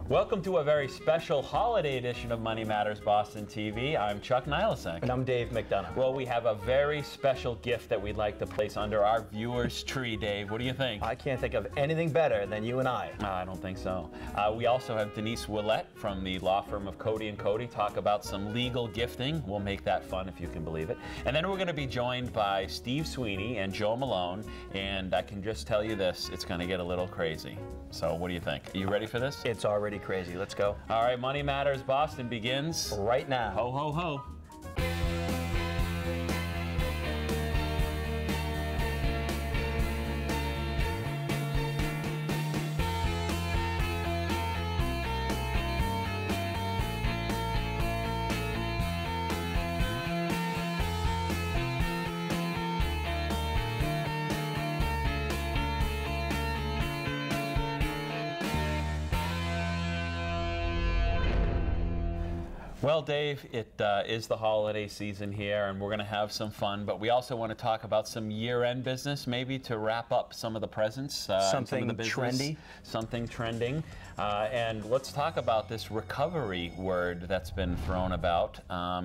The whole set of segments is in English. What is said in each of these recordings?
Welcome to a very special holiday edition of Money Matters Boston TV. I'm Chuck Nilosek. And I'm Dave McDonough. Well, we have a very special gift that we'd like to place under our viewers' tree, Dave. What do you think? I can't think of anything better than you and I. I don't think so. We also have Denise Ouelett from the law firm of Cody Cody talk about some legal gifting. We'll make that fun if you can believe it. And then we're going to be joined by Steve Sweeney and Joe Malone. And I can just tell you this, it's going to get a little crazy. So what do you think? Are you ready for this? It's already crazy. Let's go. All right, Money Matters Boston begins right now. Ho, ho, ho. Well, Dave, it is the holiday season here, and we're going to have some fun, but we also want to talk about some year-end business, maybe to wrap up some of the presents. Something some of the business, trendy. Something trending. And let's talk about this recovery word that's been thrown about.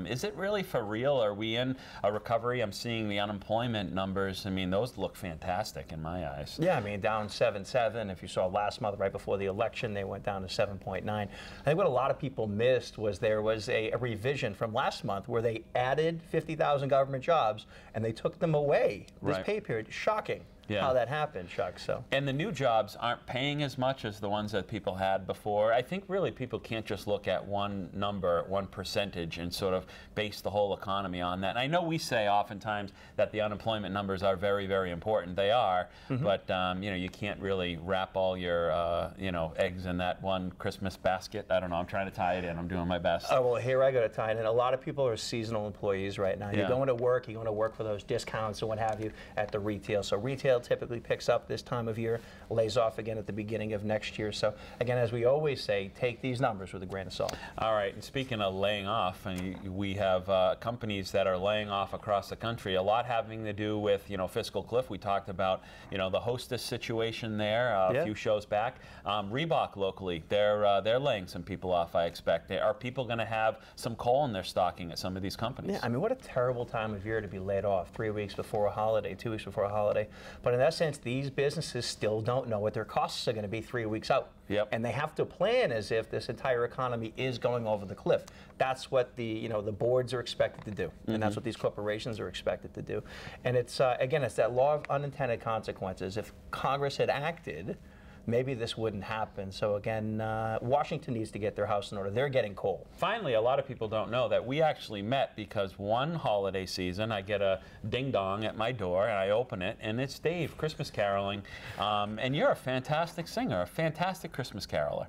Is it really for real? Are we in a recovery? I'm seeing the unemployment numbers. I mean, those look fantastic in my eyes. Yeah, I mean, down 7.7. If you saw last month, right before the election, they went down to 7.9. I think what a lot of people missed was there was a revision from last month where they added 50,000 government jobs and they took them away this pay period. Shocking. Yeah. How that happened, Chuck. So. And the new jobs aren't paying as much as the ones that people had before. I think really people can't just look at one number, one percentage, and sort of base the whole economy on that. And I know we say oftentimes that the unemployment numbers are very, very important. They are, but you know, you can't really wrap all your you know, eggs in that one Christmas basket. I don't know. I'm trying to tie it in. I'm doing my best. Oh, well, here I go to tie it in. A lot of people are seasonal employees right now. You're going to work. You're going to work for those discounts and what have you at the retail. So retail typically picks up this time of year, lays off again at the beginning of next year. So again, as we always say, take these numbers with a grain of salt. All right, and speaking of laying off, we have companies that are laying off across the country, a lot having to do with, you know, Fiscal Cliff. We talked about, you know, the Hostess situation there a few shows back. Reebok locally, they're laying some people off, I expect. Are people going to have some coal in their stocking at some of these companies? Yeah, I mean, what a terrible time of year to be laid off 3 weeks before a holiday, 2 weeks before a holiday. But in that sense, these businesses still don't know what their costs are going to be 3 weeks out. And they have to plan as if this entire economy is going over the cliff. That's what the the boards are expected to do, and that's what these corporations are expected to do. And it's again, it's that law of unintended consequences. If Congress had acted, maybe this wouldn't happen. So again, Washington needs to get their house in order. They're getting coal. Finally, a lot of people don't know that we actually met because one holiday season I get a ding-dong at my door and I open it and it's Dave, Christmas caroling. And you're a fantastic singer, a fantastic Christmas caroler.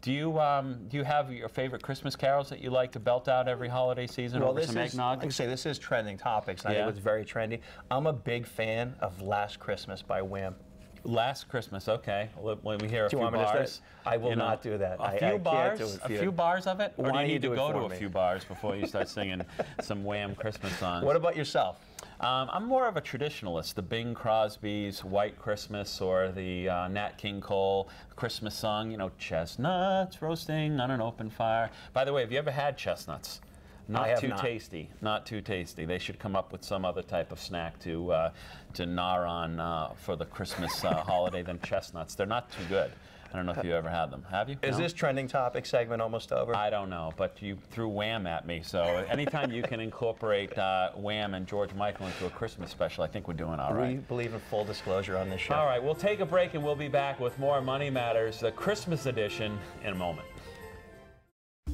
Do you have your favorite Christmas carols that you like to belt out every holiday season over some eggnog? Like I say, this is trending topics, and I think it's very trendy. I'm a big fan of Last Christmas by Wham. Last Christmas, okay. When we hear a few bars, I will not do that. A few bars, a few bars of it, or do you need to go to a few bars before you start singing some Wham Christmas songs? What about yourself? I'm more of a traditionalist. The Bing Crosby's White Christmas or the Nat King Cole Christmas song. You know, chestnuts roasting on an open fire. By the way, have you ever had chestnuts? Not too tasty. Not too tasty. They should come up with some other type of snack to gnaw on for the Christmas holiday than chestnuts. They're not too good. I don't know if you ever had them. Have you? Is this trending topic segment almost over? I don't know, but you threw Wham at me. So anytime you can incorporate Wham and George Michael into a Christmas special, I think we're doing all right. We believe in full disclosure on this show. All right, we'll take a break and we'll be back with more Money Matters, the Christmas edition, in a moment.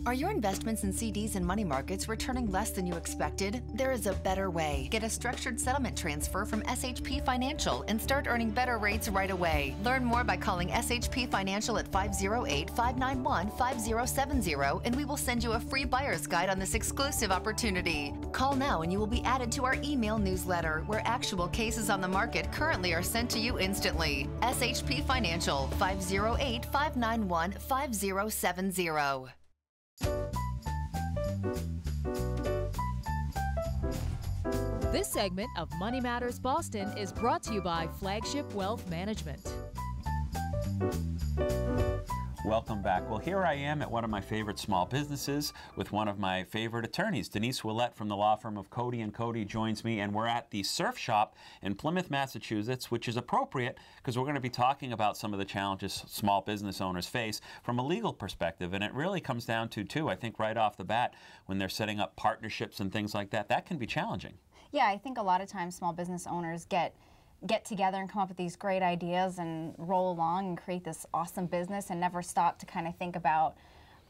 Are your investments in CDs and money markets returning less than you expected? There is a better way. Get a structured settlement transfer from SHP Financial and start earning better rates right away. Learn more by calling SHP Financial at 508-591-5070, and we will send you a free buyer's guide on this exclusive opportunity. Call now and you will be added to our email newsletter, where actual cases on the market currently are sent to you instantly. SHP Financial, 508-591-5070. This segment of Money Matters Boston is brought to you by Flagship Wealth Management. Welcome back. Well, here I am at one of my favorite small businesses with one of my favorite attorneys. Denise Ouelett from the law firm of Cody Cody joins me, and we're at the Surf Shop in Plymouth, Massachusetts, which is appropriate because we're going to be talking about some of the challenges small business owners face from a legal perspective. And it really comes down to, too, I think right off the bat, when they're setting up partnerships and things like that, that can be challenging. Yeah, I think a lot of times small business owners get together and come up with these great ideas and roll along and create this awesome business and never stop to kind of think about,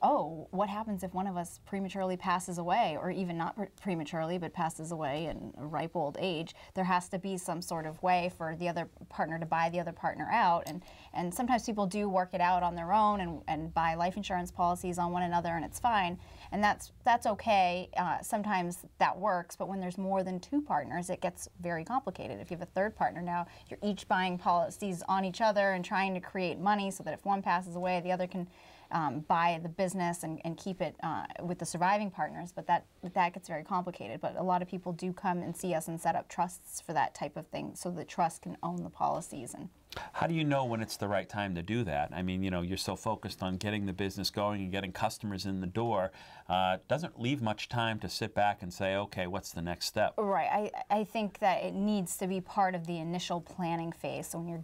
oh, what happens if one of us prematurely passes away, or even not prematurely, but passes away in a ripe old age? There has to be some sort of way for the other partner to buy the other partner out. And sometimes people do work it out on their own and buy life insurance policies on one another, and it's fine. And that's okay. Sometimes that works, but when there's more than two partners, it gets very complicated. If you have a third partner now, you're each buying policies on each other and trying to create money so that if one passes away, the other can buy the business and keep it with the surviving partners, but that gets very complicated. But a lot of people do come and see us and set up trusts for that type of thing so the trust can own the policies. And how do you know when it's the right time to do that? I mean, you know, you're so focused on getting the business going and getting customers in the door. It doesn't leave much time to sit back and say, okay, what's the next step? Right. I think that it needs to be part of the initial planning phase. So when you're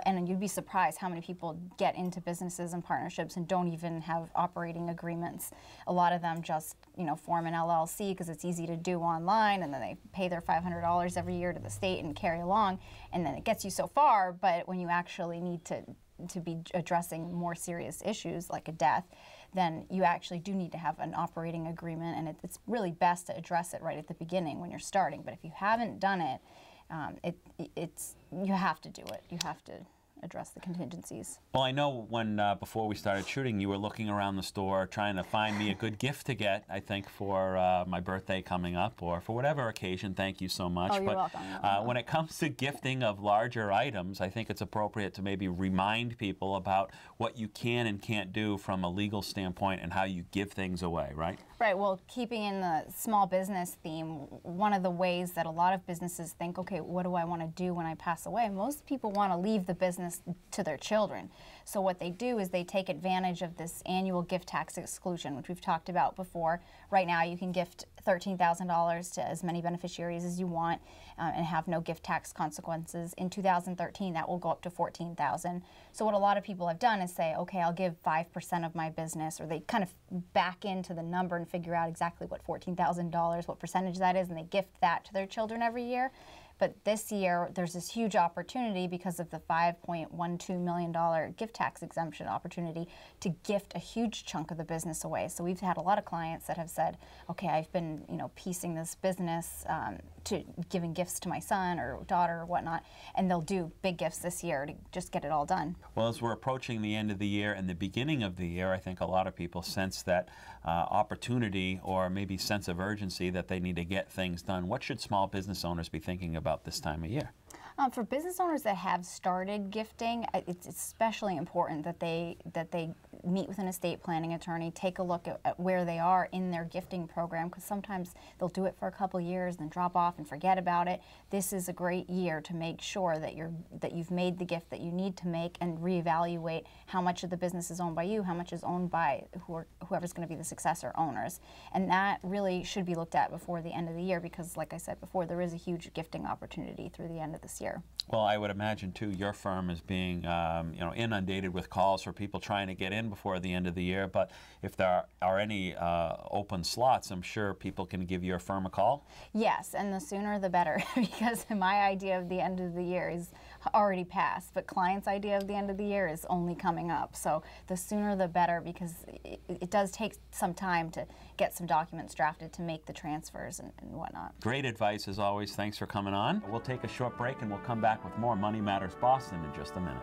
and you'd be surprised how many people get into businesses and partnerships and don't even have operating agreements. A lot of them just, you know, form an LLC because it's easy to do online, and then they pay their $500 every year to the state and carry along, and then it gets you so far. But when you actually need to be addressing more serious issues like a death, then you actually do need to have an operating agreement, and it's really best to address it right at the beginning when you're starting. But if you haven't done it, you have to do it. You have to address the contingencies. Well, I know when before we started shooting, you were looking around the store trying to find me a good gift to get, I think, for my birthday coming up or for whatever occasion. Thank you so much. Oh, you're welcome. When it comes to gifting of larger items, I think it's appropriate to maybe remind people about what you can and can't do from a legal standpoint and how you give things away, right? Right. Well, keeping in the small business theme, one of the ways that a lot of businesses think, okay, what do I want to do when I pass away? Most people want to leave the business to their children. So what they do is they take advantage of this annual gift tax exclusion, which we've talked about before. Right now, you can gift $13,000 to as many beneficiaries as you want and have no gift tax consequences. In 2013, that will go up to $14,000. So what a lot of people have done is say, okay, I'll give 5% of my business, or they kind of back into the number and figure out exactly what $14,000, what percentage that is, and they gift that to their children every year. But this year, there's this huge opportunity because of the $5.12 million gift tax exemption opportunity to gift a huge chunk of the business away. So we've had a lot of clients that have said, okay, I've been, you know, piecing this business to giving gifts to my son or daughter or whatnot, and they'll do big gifts this year to just get it all done. Well, as we're approaching the end of the year and the beginning of the year, I think a lot of people sense that opportunity or maybe sense of urgency that they need to get things done. What should small business owners be thinking about this time of year? For business owners that have started gifting, it's especially important that they meet with an estate planning attorney, take a look at where they are in their gifting program, because sometimes they'll do it for a couple years and then drop off and forget about it. This is a great year to make sure that you've made the gift that you need to make and reevaluate how much of the business is owned by you, how much is owned by whoever's going to be the successor owners. And that really should be looked at before the end of the year because, like I said before, there is a huge gifting opportunity through the end of this year. Well, I would imagine, too, your firm is being you know, inundated with calls for people trying to get in before the end of the year. But if there are any open slots, I'm sure people can give your firm a call? Yes, and the sooner the better, because my idea of the end of the year is already passed, but clients' idea of the end of the year is only coming up. So the sooner the better, because it does take some time to get some documents drafted to make the transfers and whatnot. Great advice as always. Thanks for coming on. We'll take a short break and we'll come back with more Money Matters Boston in just a minute.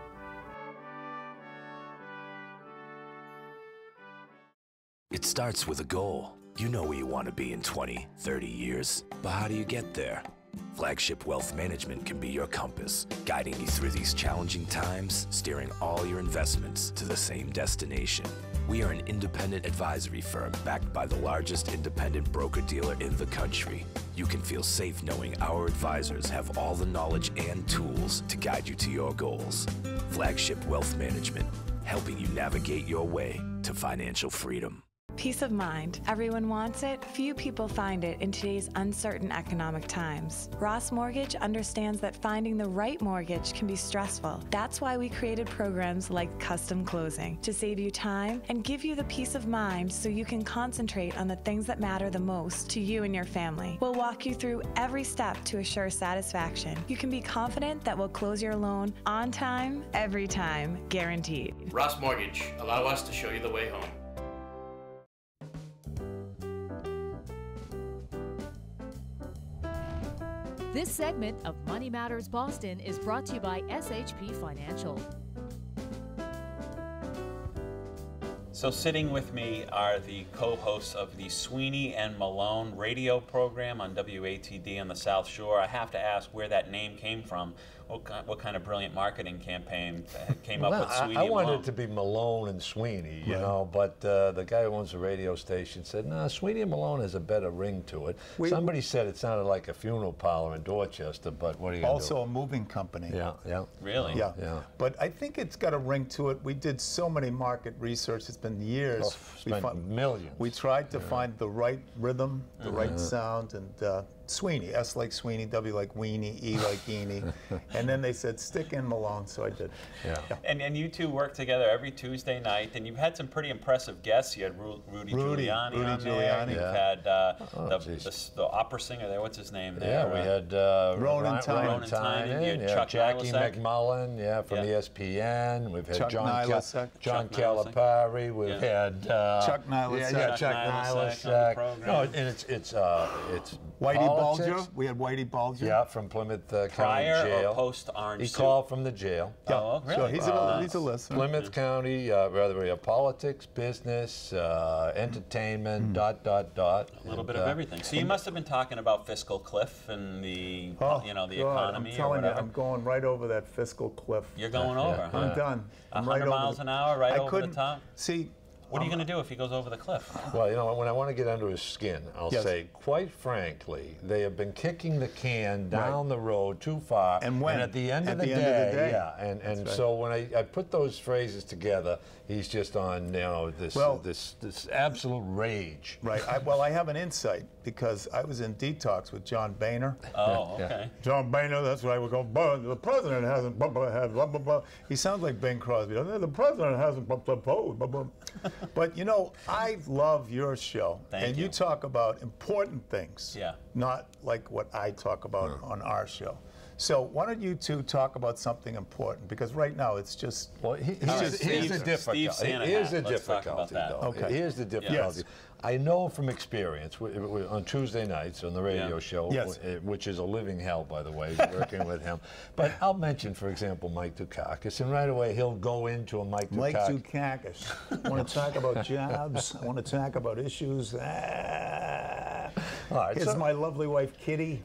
It starts with a goal. You know where you want to be in 20, 30 years. But how do you get there? Flagship Wealth Management can be your compass, guiding you through these challenging times, steering all your investments to the same destination. We are an independent advisory firm backed by the largest independent broker-dealer in the country. You can feel safe knowing our advisors have all the knowledge and tools to guide you to your goals. Flagship Wealth Management. helping you navigate your way to financial freedom. Peace of mind. Everyone wants it. Few people find it in today's uncertain economic times. Ross Mortgage understands that finding the right mortgage can be stressful. That's why we created programs like Custom Closing to save you time and give you the peace of mind so you can concentrate on the things that matter the most to you and your family. We'll walk you through every step to assure satisfaction. You can be confident that we'll close your loan on time, every time, guaranteed. Ross Mortgage. Allow us to show you the way home. This segment of Money Matters Boston is brought to you by SHP Financial. So sitting with me are the co-hosts of the Sweeney and Malone radio program on WATD on the South Shore. I have to ask where that name came from. What kind of brilliant marketing campaign came up with Sweeney I wanted Malone? it to be Malone and Sweeney, you know, but the guy who owns the radio station said, no, Sweeney and Malone has a better ring to it. Somebody said it sounded like a funeral parlor in Dorchester, but what are you going to do? Also a moving company. Yeah. Really? Yeah. But I think it's got a ring to it. We did so many market research. It's been years. Spent millions. We tried to find the right rhythm, the right sound, and Sweeney, S like Sweeney, W like Weenie, E like Eenie. And then they said, stick in Malone, so I did. Yeah. And you two work together every Tuesday night, and you've had some pretty impressive guests. You had Rudy Giuliani on there. You've had the opera singer there, what's his name there? Yeah, we had Ronan Tynan, Jackie McMullen, from ESPN. We've had John Calipari. We've had Chuck Nilosek. Chuck Nilosek. No, and it's Whitey Bulger. We had Whitey Bulger. Yeah, from Plymouth County Prior Jail. Or post Orange He Suit? called from the jail. Oh, really? So he's a listener. Plymouth County, rather we have politics, business, entertainment, A little bit of everything. So you must have been talking about Fiscal Cliff and the the economy. I'm telling you, I'm going right over that Fiscal Cliff. You're going over, huh? I'm done. 100 miles an hour, right over the top? See, what are you going to do if he goes over the cliff? Well, when I want to get under his skin, I'll say, quite frankly, they have been kicking the can down the road too far. And at the end of the day. And so when I put those phrases together, he's just on this absolute rage. Right. I have an insight because I was in detox with John Boehner. Oh, okay. John Boehner, that's right. We're going, the president hasn't, blah, blah, blah. He sounds like Bing Crosby. The president hasn't proposed, blah, blah. But, I love your show. Thank you. You talk about important things. Yeah. Not like what I talk about on our show. So why don't you two talk about something important? Because right now it's just... Well, here's the difficulty. Here's the difficulty, though. Okay. Here's the difficulty. I know from experience, on Tuesday nights on the radio show, which is a living hell, by the way, working with him. But I'll mention, for example, Mike Dukakis, and right away he'll go into a Mike Dukakis. I want to talk about jobs. I want to talk about issues. All right, here's my lovely wife, Kitty.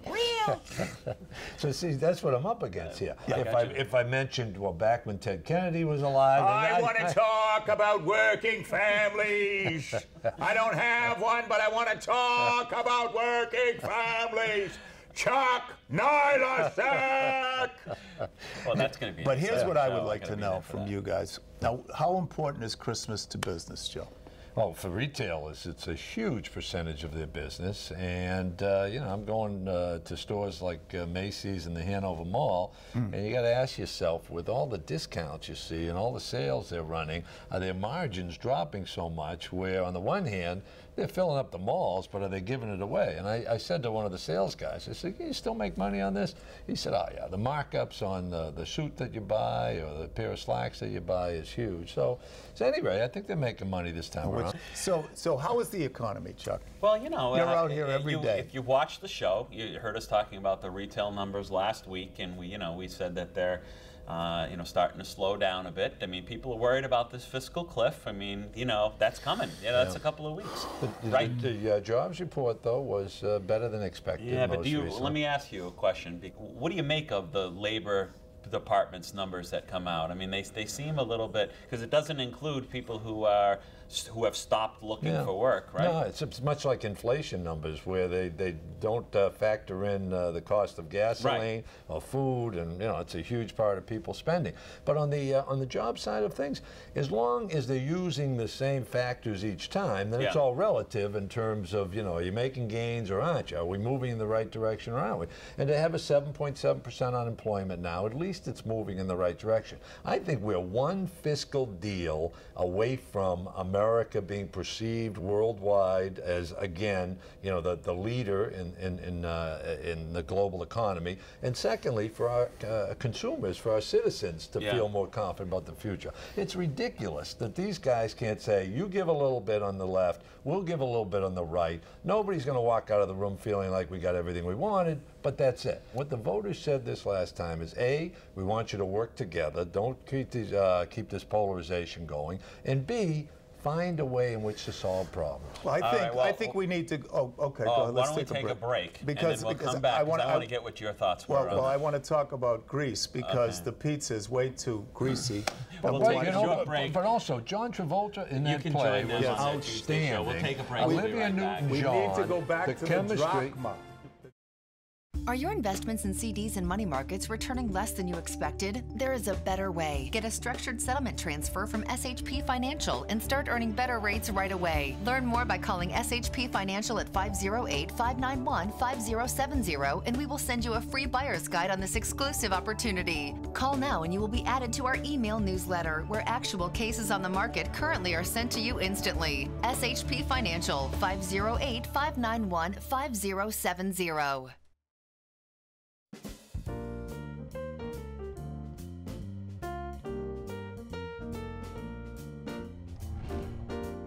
So see, that's what I'm up against here. If I mentioned, back when Ted Kennedy was alive. I want to talk about working families. I don't have one, but I want to talk about working families. Chuck Nilosek. Well, that's going to be. But here's what I would like to know from you guys. Now, how important is Christmas to business, Joe? Oh, for retailers, it's a huge percentage of their business, and I'm going to stores like Macy's and the Hanover Mall, and you got to ask yourself, with all the discounts you see and all the sales they're running, are their margins dropping so much? Where on the one hand, they're filling up the malls, but are they giving it away? And I said to one of the sales guys, I said, "Can you still make money on this?" He said, "Oh yeah, the markups on the suit that you buy or the pair of slacks that you buy is huge." So anyway, I think they're making money this time around. So how is the economy, Chuck? Well, you're out here every day. If you watch the show, you heard us talking about the retail numbers last week, and we said that they're starting to slow down a bit. I mean, people are worried about this fiscal cliff. I mean, that's coming. That's a couple of weeks. The jobs report, though, was better than expected. Yeah, but let me ask you a question. What do you make of the labor department's numbers that come out. I mean, they seem a little bit, because it doesn't include people who have stopped looking for work, right? No, it's much like inflation numbers, where they don't factor in the cost of gasoline or food, and it's a huge part of people's spending. But on the job side of things, as long as they're using the same factors each time, then it's all relative in terms of, are you making gains or aren't you? Are we moving in the right direction or aren't we? And to have a 7.7% unemployment now, at least it's moving in the right direction. I think we're one fiscal deal away from America being perceived worldwide as, again, the leader in the global economy. And secondly, for our consumers, for our citizens to feel more confident about the future. It's ridiculous that these guys can't say, you give a little bit on the left, we'll give a little bit on the right. Nobody's going to walk out of the room feeling like we got everything we wanted, but that's it. What the voters said this last time is, A, we want you to work together, don't keep this polarization going, and B, find a way in which to solve problems. Well, I think we need to. Oh, okay. Go ahead. Why don't we take a break? Because and then we'll come back. I want to get what your thoughts were. Well, I want to talk about grease because the pizza is way too greasy. But we'll take a short break. But also, John Travolta in that play was outstanding. We'll take a break. Olivia Newton-John. We need to go back to the drachma. Are your investments in CDs and money markets returning less than you expected? There is a better way. Get a structured settlement transfer from SHP Financial and start earning better rates right away. Learn more by calling SHP Financial at 508-591-5070, and we will send you a free buyer's guide on this exclusive opportunity. Call now and you will be added to our email newsletter, where actual cases on the market currently are sent to you instantly. SHP Financial, 508-591-5070.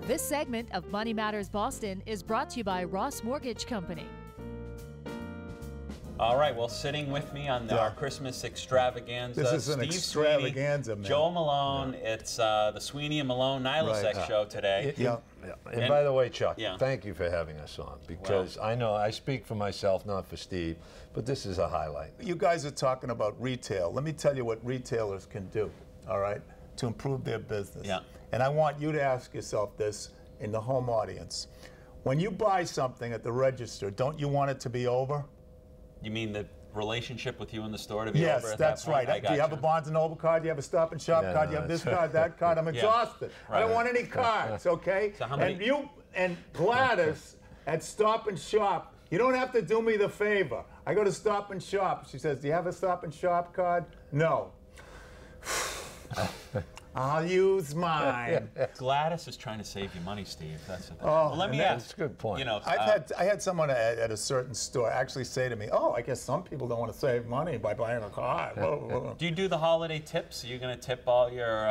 This segment of Money Matters Boston is brought to you by Ross Mortgage Company. All right, well, sitting with me on our Christmas extravaganza. This is an Steve extravaganza, Sweeney, man. Joe Malone. It's the Sweeney and Malone Nilosek show today. And by the way, Chuck, thank you for having us on, because I know I speak for myself, not for Steve, but this is a highlight. You guys are talking about retail. Let me tell you what retailers can do, all right, to improve their business. And I want you to ask yourself this in the home audience. When you buy something at the register, don't you want it to be over? You mean the relationship with you in the store to be over? Yes, that's right. Do you have a Barnes & Noble card? Do you have a Stop and Shop card? Do you have this card, that card? I'm exhausted. I don't want any cards, okay? So how many? And you and Gladys at Stop and Shop, you don't have to do me the favor. I go to Stop and Shop. She says, do you have a Stop and Shop card? No. I'll use mine. Gladys is trying to save you money, Steve. That's the thing. Well, let me ask. That's a good point. I had someone at a certain store actually say to me, "Oh, I guess some people don't want to save money by buying a car." Do you do the holiday tips? Are you going to tip all your?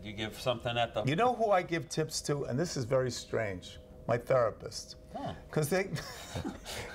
Do you give something at the? You know who I give tips to, and this is very strange. My therapist, because they,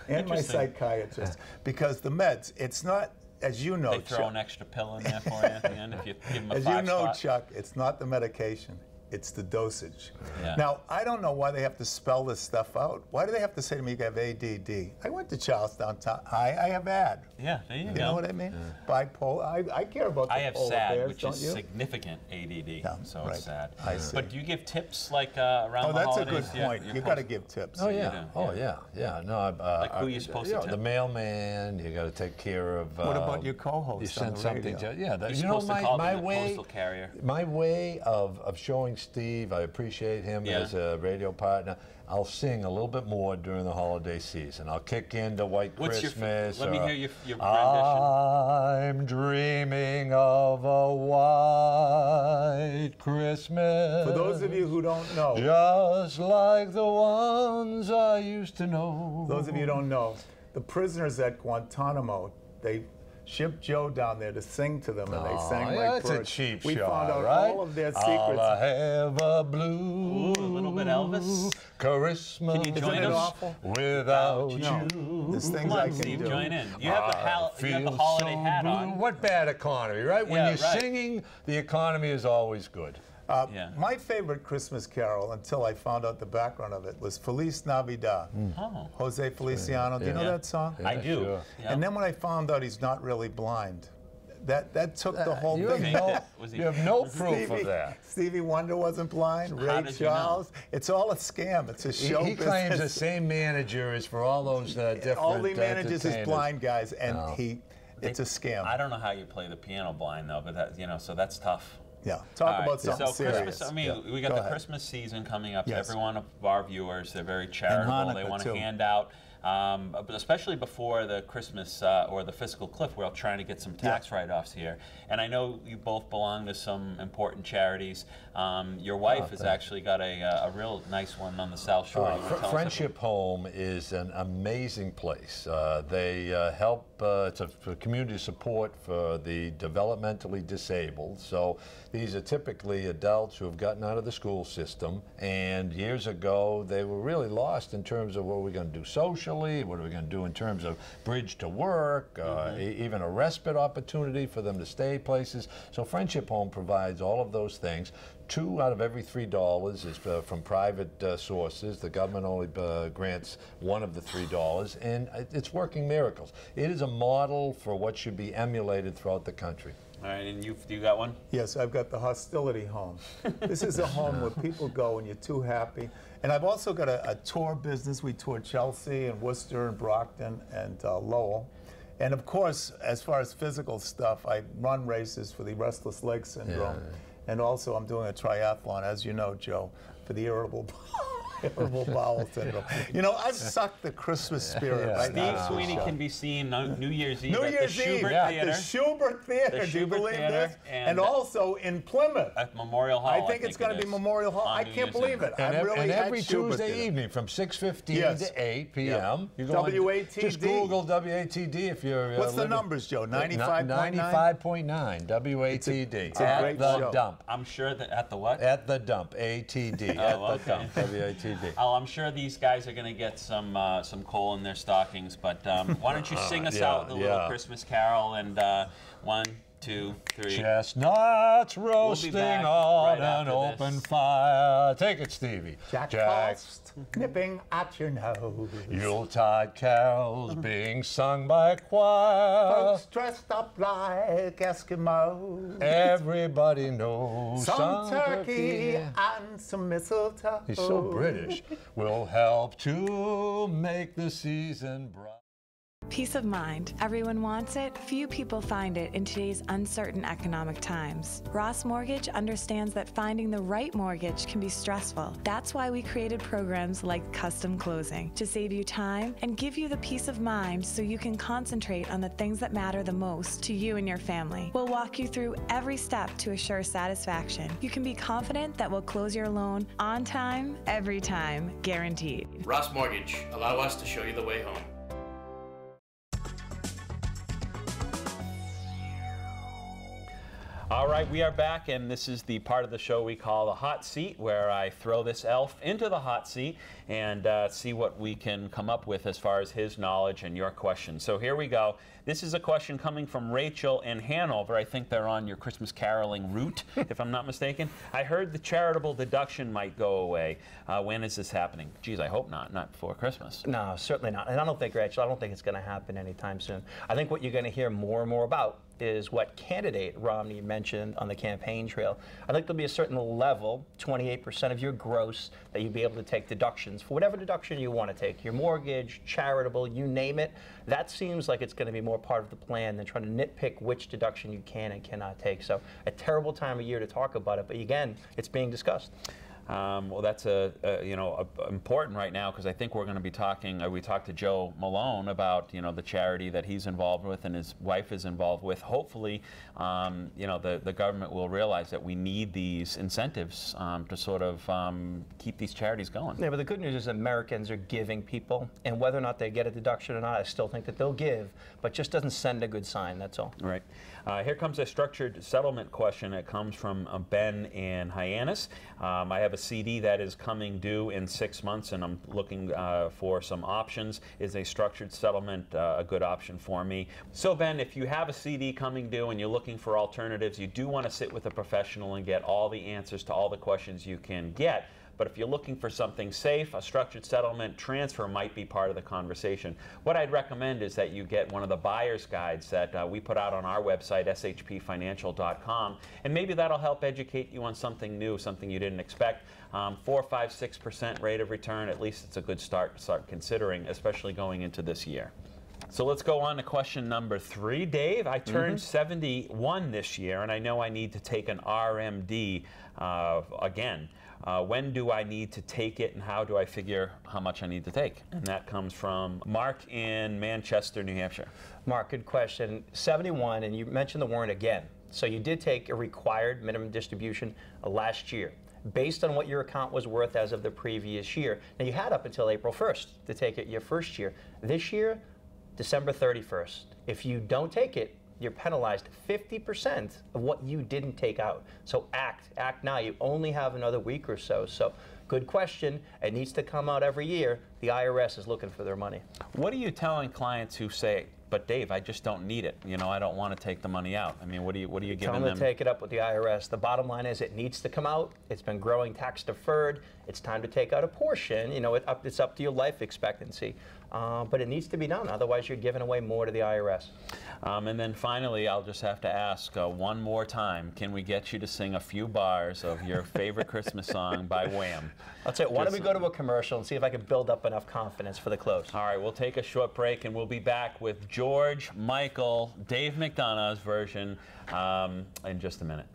and my psychiatrist, because the meds. It's not. As you know, they throw an extra pill in there for you at the end if you give them a 5 As you know, spot. Chuck, it's not the medication. It's the dosage. Now, I don't know why they have to spell this stuff out. Why do they have to say to me, you have ADD? I went to Charlestown High. I have AD. Yeah, there you go. You know what I mean? Bipolar. I care about the I have polar SAD, bears, which is significant ADD, so it's sad. I see. But do you give tips like around the that's holidays? a good point. You got to give tips. Oh yeah. No, like who you supposed to tip? The mailman. You got to take care of. What about your co-host? You send something to. Yeah, you're supposed to call them the postal carrier. My way of showing Steve, I appreciate him as a radio partner. I'll sing a little bit more during the holiday season. I'll kick into White Christmas. Let me hear your rendition. I'm dreaming of a white Christmas. For those of you who don't know. Just like the ones I used to know. Those of you who don't know, the prisoners at Guantanamo, they shipped Joe down there to sing to them, and they sang like that's birds. a cheap We shot, found out right? all of their secrets. I'll have a blue, a little bit Elvis. Christmas. Can you join Isn't it us? awful? Without No. you. There's things Come I on, can Steve, do. join in. You have the holiday hat on. What bad economy, right? When Yeah, you're right. singing, the economy is always good. My favorite Christmas carol, until I found out the background of it, was Feliz Navidad. Jose Feliciano. Do you know that song? I do. Sure. And then when I found out he's not really blind, That took the whole you thing. You have no proof of that. Stevie Wonder wasn't blind. Ray Charles. It's all a scam. It's a show He claims the same manager is for all those different all the managers is blind guys, and it's a scam. I don't know how you play the piano blind though, but that, so that's tough. Yeah, talk about something serious. Christmas, I mean, we got the Christmas season coming up. Every one of our viewers, they're very charitable. They want to hand out, especially before the Christmas or the Fiscal Cliff, we're all trying to get some tax write-offs here. And I know you both belong to some important charities. Your wife has actually got a real nice one on the South Shore. Friendship Home is an amazing place. They help, it's a community support for the developmentally disabled. So these are typically adults who have gotten out of the school system, and years ago they were really lost in terms of what we're going to do socially, what are we going to do in terms of bridge to work, even a respite opportunity for them to stay places. So Friendship Home provides all of those things. 2 out of every $3 is from private sources. The government only grants 1 of the $3, and it's working miracles. It is a model for what should be emulated throughout the country. All right, and you got one? Yes, I've got the Hostility Home. This is a home where people go when you're too happy. And I've also got a tour business. We tour Chelsea and Worcester and Brockton and Lowell. And of course, as far as physical stuff, I run races for the restless leg syndrome. And also I'm doing a triathlon, as you know, Joe, for the irritable bowel syndrome. You know, I've sucked the Christmas spirit right now. Steve Sweeney can be seen New Year's Eve at the Schubert Theater. The Schubert Theater, do you believe this? And also in Plymouth. At Memorial Hall, I think it's going to be Memorial Hall. I can't believe it. And every Tuesday evening from 6:15 to 8 p.m. WATD. Just Google WATD if you're... What's the numbers, Joe? 95.9? 95.9 WATD. It's a great show. Dump. I'm sure that at the what? At the dump, ATD. At the dump, WATD. Oh, I'm sure these guys are going to get some coal in their stockings, but why don't you sing us out the little Christmas carol, and 1, 2, 3. Chestnuts roasting on an open fire. Take it, Stevie. Jack Frost nipping at your nose. Yuletide carols being sung by a choir. Folks dressed up like Eskimos. Everybody knows some turkey and some mistletoe. He's so British. Will help to make the season bright. Peace of mind. Everyone wants it. Few people find it in today's uncertain economic times. Ross Mortgage understands that finding the right mortgage can be stressful. That's why we created programs like Custom Closing to save you time and give you the peace of mind so you can concentrate on the things that matter the most to you and your family. We'll walk you through every step to assure satisfaction. You can be confident that we'll close your loan on time, every time, guaranteed. Ross Mortgage. Allow us to show you the way home. All right, we are back, and this is the part of the show we call the hot seat, where I throw this elf into the hot seat and see what we can come up with as far as his knowledge and your questions. So here we go. This is a question coming from Rachel in Hanover. I think they're on your Christmas caroling route, if I'm not mistaken. I heard the charitable deduction might go away. When is this happening? Geez, I hope not. Not before Christmas. No, certainly not. And I don't think, Rachel, I don't think it's going to happen anytime soon. I think what you're going to hear more and more about is what candidate Romney mentioned on the campaign trail. I think there'll be a certain level, 28% of your gross, that you'll be able to take deductions for whatever deduction you want to take, your mortgage, charitable, you name it. That seems like it's going to be more part of the plan than trying to nitpick which deduction you can and cannot take. So a terrible time of year to talk about it, but again, it's being discussed. Well, that's important right now, because I think we're going to be talking. We talked to Joe Malone about the charity that he's involved with and his wife is involved with. Hopefully, the government will realize that we need these incentives to sort of keep these charities going. Yeah, but the good news is Americans are giving people, and whether or not they get a deduction or not, I still think that they'll give, but just doesn't send a good sign. That's all. Right. Here comes a structured settlement question. It comes from Ben in Hyannis. I have a CD that is coming due in 6 months, and I'm looking for some options. Is a structured settlement a good option for me? So Ben, if you have a CD coming due and you're looking for alternatives, you do want to sit with a professional and get all the answers to all the questions you can get. but if you're looking for something safe, a structured settlement transfer might be part of the conversation. What I'd recommend is that you get one of the buyer's guides that we put out on our website, shpfinancial.com, and maybe that'll help educate you on something new, something you didn't expect. 4, 5, 6% rate of return, at least it's a good start to start considering, especially going into this year. So let's go on to question number 3. Dave, I turned 71 this year, and I know I need to take an RMD again. When do I need to take it, and how do I figure how much I need to take? And that comes from Mark in Manchester, New Hampshire. Mark, good question. 71, and you mentioned the warrant again. So you did take a required minimum distribution last year, based on what your account was worth as of the previous year. Now, you had up until April 1st to take it your first year. This year, December 31st. If you don't take it, you're penalized 50% of what you didn't take out. So act now. You only have another week or so. So good question. It needs to come out every year. The IRS is looking for their money. What are you telling clients who say, but Dave, I just don't need it. You know, I don't want to take the money out. I mean, what are you giving them? Tell them to take it up with the IRS. The bottom line is it needs to come out. It's been growing tax deferred. It's time to take out a portion. You know, it's up to your life expectancy. But it needs to be done. Otherwise, you're giving away more to the IRS. And then finally, I'll just have to ask one more time, can we get you to sing a few bars of your favorite Christmas song by Wham? I'll tell you, why don't we go to a commercial and see if I can build up enough confidence for the close. All right, we'll take a short break, and we'll be back with George, Michael, Dave McDonough's version in just a minute.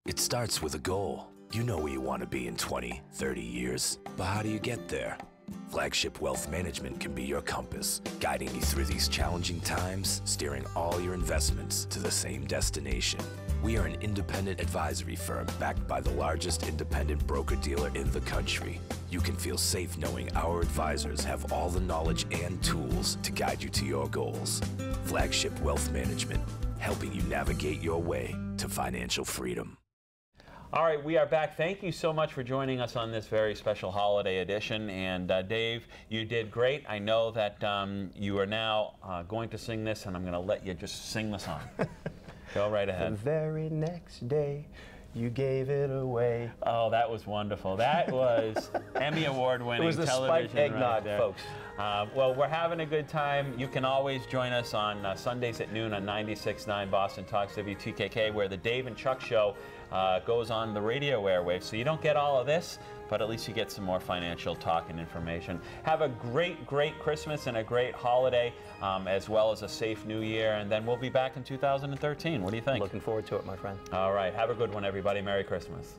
It starts with a goal. You know where you want to be in 20, 30 years. But how do you get there? Flagship Wealth Management can be your compass, guiding you through these challenging times, steering all your investments to the same destination. We are an independent advisory firm backed by the largest independent broker-dealer in the country. You can feel safe knowing our advisors have all the knowledge and tools to guide you to your goals. Flagship Wealth Management, helping you navigate your way to financial freedom. All right, we are back. Thank you so much for joining us on this very special holiday edition. And Dave, you did great. I know that you are now going to sing this, and I'm going to let you just sing the song. Go right ahead. The very next day, you gave it away. Oh, that was wonderful. That was Emmy Award-winning television. It was the spiked eggnog, right, folks. Well, we're having a good time. You can always join us on Sundays at noon on 96.9 Boston Talks WTKK, where the Dave and Chuck Show goes on the radio airwaves. So you don't get all of this, but at least you get some more financial talk and information. Have a great, great Christmas and a great holiday, as well as a safe New Year. And then we'll be back in 2013. What do you think? Looking forward to it, my friend. All right. Have a good one, everybody. Merry Christmas.